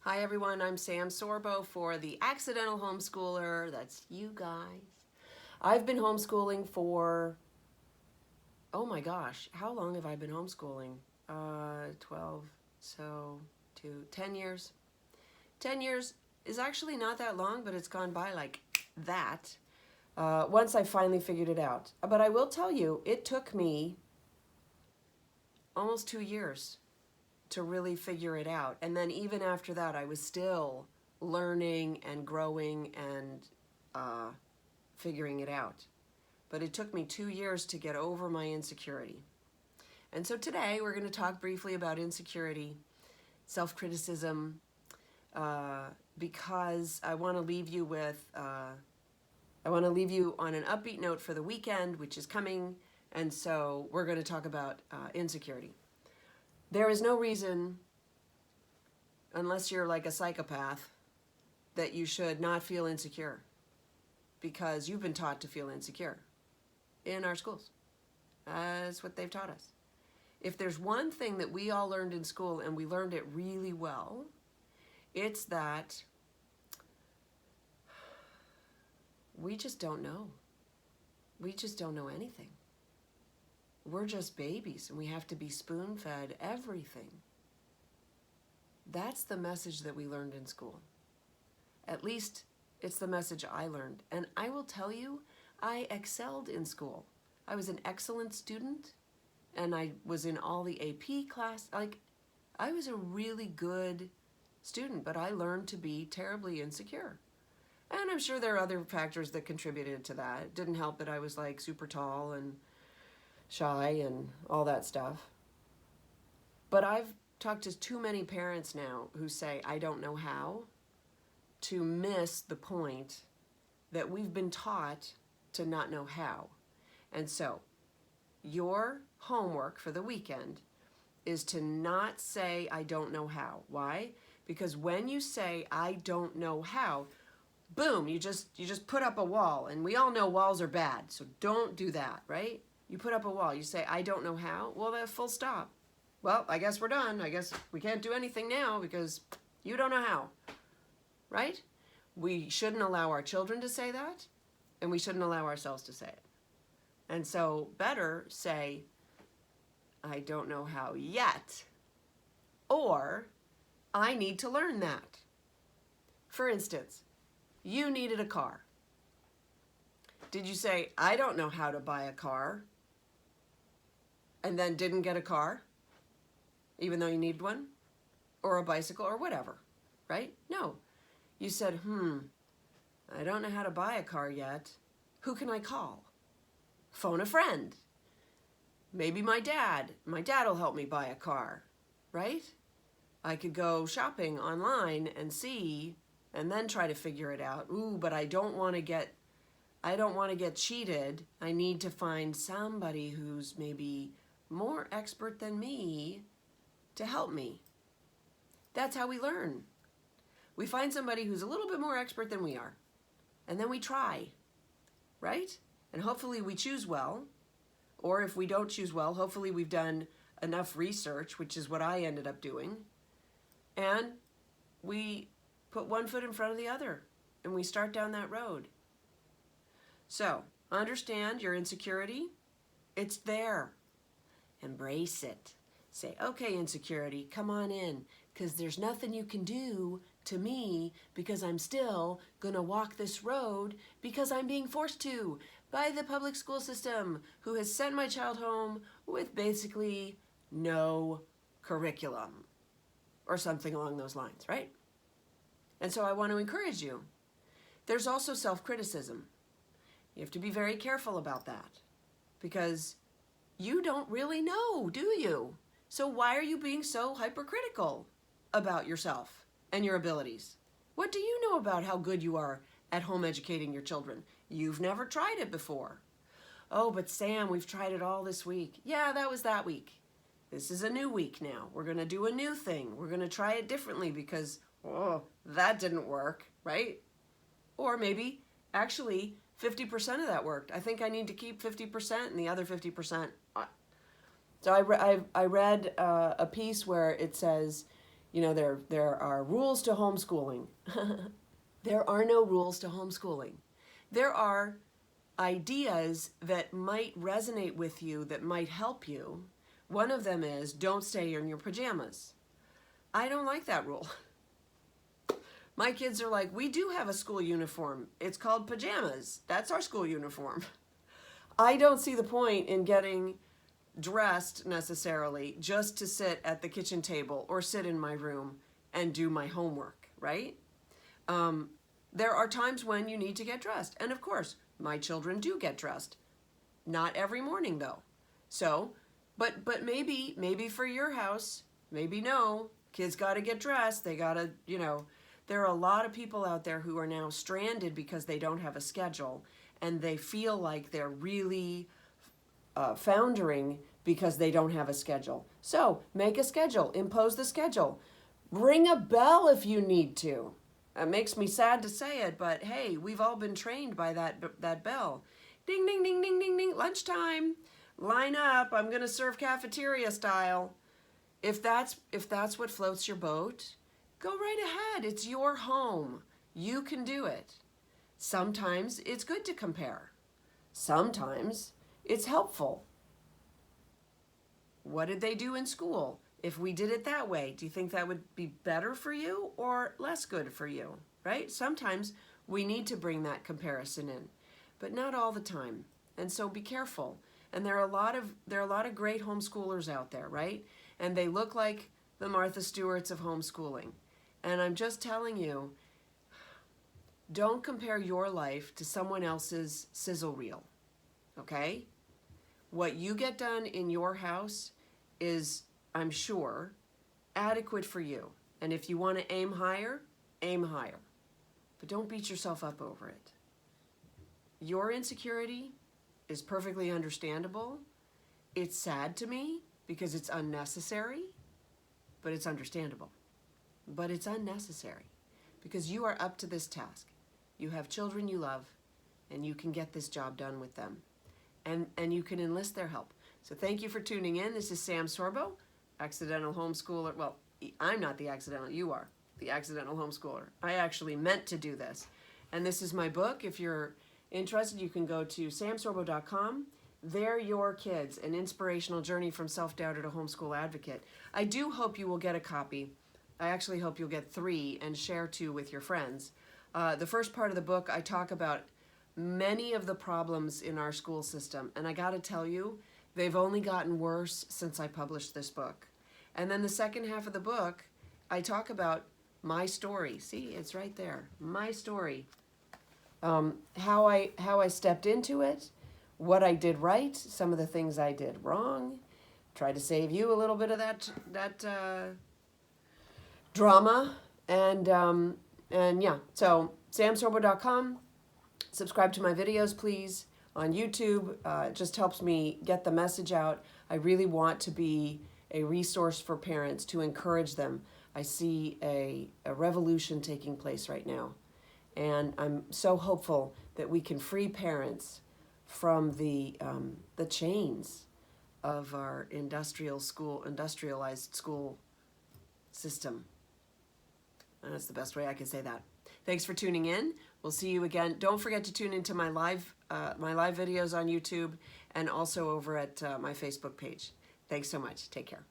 Hi everyone, I'm Sam Sorbo for the Accidental Homeschooler. That's you guys. I've been homeschooling for, oh my gosh, how long have I been homeschooling? 12, so 10 years. 10 years is actually not that long, but it's gone by like that. Once I finally figured it out. But I will tell you, it took me almost 2 years to really figure it out. And then even after that, I was still learning and growing and figuring it out. But it took me 2 years to get over my insecurity. And so today we're going to talk briefly about insecurity, self-criticism, because I want to leave you with, I want to leave you on an upbeat note for the weekend, which is coming. And so we're going to talk about insecurity. There is no reason, unless you're like a psychopath, that you should not feel insecure, because you've been taught to feel insecure in our schools. That's what they've taught us. If there's one thing that we all learned in school, and we learned it really well, it's that we just don't know. We just don't know anything. We're just babies, and we have to be spoon-fed everything. That's the message that we learned in school. At least it's the message I learned. And I will tell you, I excelled in school. I was an excellent student, and I was in all the AP class. I was a really good student, but I learned to be terribly insecure. And I'm sure there are other factors that contributed to that. It didn't help that I was like super tall and shy and all that stuff. But I've talked to too many parents now who say, I don't know how, to miss the point that we've been taught to not know how. And so your homework for the weekend is to not say, I don't know how. Why? Because when you say, I don't know how, boom, you just put up a wall. And we all know walls are bad, so don't do that, right? You put up a wall, you say, I don't know how. Well, that's full stop. Well, I guess we're done. I guess we can't do anything now because you don't know how, right? We shouldn't allow our children to say that, and we shouldn't allow ourselves to say it. And so better say, I don't know how yet, or I need to learn that. For instance, you needed a car. Did you say, I don't know how to buy a car, and then didn't get a car, even though you needed one, or a bicycle, or whatever, right? No. You said, I don't know how to buy a car yet. Who can I call? Phone a friend. Maybe my dad. My dad will help me buy a car, right? I could go shopping online and see, and then try to figure it out. Ooh, but I don't want to get cheated. I need to find somebody who's maybe more expert than me to help me. That's how we learn. We find somebody who's a little bit more expert than we are, and then we try, right? And hopefully we choose well, or if we don't choose well, hopefully we've done enough research, which is what I ended up doing, and we put one foot in front of the other, and we start down that road. So, understand your insecurity. It's there. Embrace it. Say, okay, insecurity, come on in, because there's nothing you can do to me because I'm still going to walk this road because I'm being forced to by the public school system, who has sent my child home with basically no curriculum or something along those lines, right? And so I want to encourage you. There's also self-criticism. You have to be very careful about that, because you don't really know, do you? So why are you being so hypercritical about yourself and your abilities? What do you know about how good you are at home educating your children? You've never tried it before. Oh, but Sam, we've tried it all this week. Yeah, that was that week. This is a new week now. We're going to do a new thing. We're going to try it differently because, oh, that didn't work, right? Or maybe, actually, 50% of that worked. I think I need to keep 50% and the other 50%. So I read a piece where it says, You know, there are rules to homeschooling. There are no rules to homeschooling. There are ideas that might resonate with you, that might help you. One of them is don't stay in your pajamas. I don't like that rule. My kids are like, we do have a school uniform. It's called pajamas. That's our school uniform. I don't see the point in getting dressed necessarily just to sit at the kitchen table or sit in my room and do my homework, right? There are times when you need to get dressed. And of course, my children do get dressed. Not every morning though. So, but maybe for your house, maybe no, kids got to get dressed. They got to, you know, there are a lot of people out there who are now stranded because they don't have a schedule, and they feel like they're really foundering because they don't have a schedule. So make a schedule, impose the schedule. Ring a bell if you need to. It makes me sad to say it, but hey, we've all been trained by that bell. Ding, ding, ding, ding, ding, ding, lunchtime. Line up, I'm gonna serve cafeteria style. If that's what floats your boat, go right ahead. It's your home. You can do it. Sometimes it's good to compare. Sometimes it's helpful. What did they do in school? If we did it that way, do you think that would be better for you or less good for you, right? Sometimes we need to bring that comparison in, but not all the time. And so be careful. And there are a lot of great homeschoolers out there, right? And they look like the Martha Stewarts of homeschooling. And I'm just telling you, don't compare your life to someone else's sizzle reel, okay? What you get done in your house is, I'm sure, adequate for you. And if you want to aim higher, aim higher. But don't beat yourself up over it. Your insecurity is perfectly understandable. It's sad to me because it's unnecessary, but it's understandable. But it's unnecessary because you are up to this task. You have children you love, and you can get this job done with them. And you can enlist their help. So thank you for tuning in. This is Sam Sorbo, accidental homeschooler. Well, I'm not the accidental, you are the accidental homeschooler. I actually meant to do this. And this is my book. If you're interested, you can go to samsorbo.com. They're Your Kids, an inspirational journey from self-doubter to homeschool advocate. I do hope you will get a copy. I actually hope you'll get 3 and share 2 with your friends. The first part of the book, I talk about many of the problems in our school system. And I got to tell you, they've only gotten worse since I published this book. And then the second half of the book, I talk about my story. See, it's right there. My story. How I stepped into it, what I did right, some of the things I did wrong. Try to save you a little bit of that drama. And yeah, so samsorbo.com. Subscribe to my videos, please, on YouTube. It just helps me get the message out. I really want to be a resource for parents to encourage them. I see a revolution taking place right now. And I'm so hopeful that we can free parents from the chains of our industrialized school system. And that's the best way I can say that. Thanks for tuning in. We'll see you again. Don't forget to tune into my live videos on YouTube and also over at my Facebook page. Thanks so much. Take care.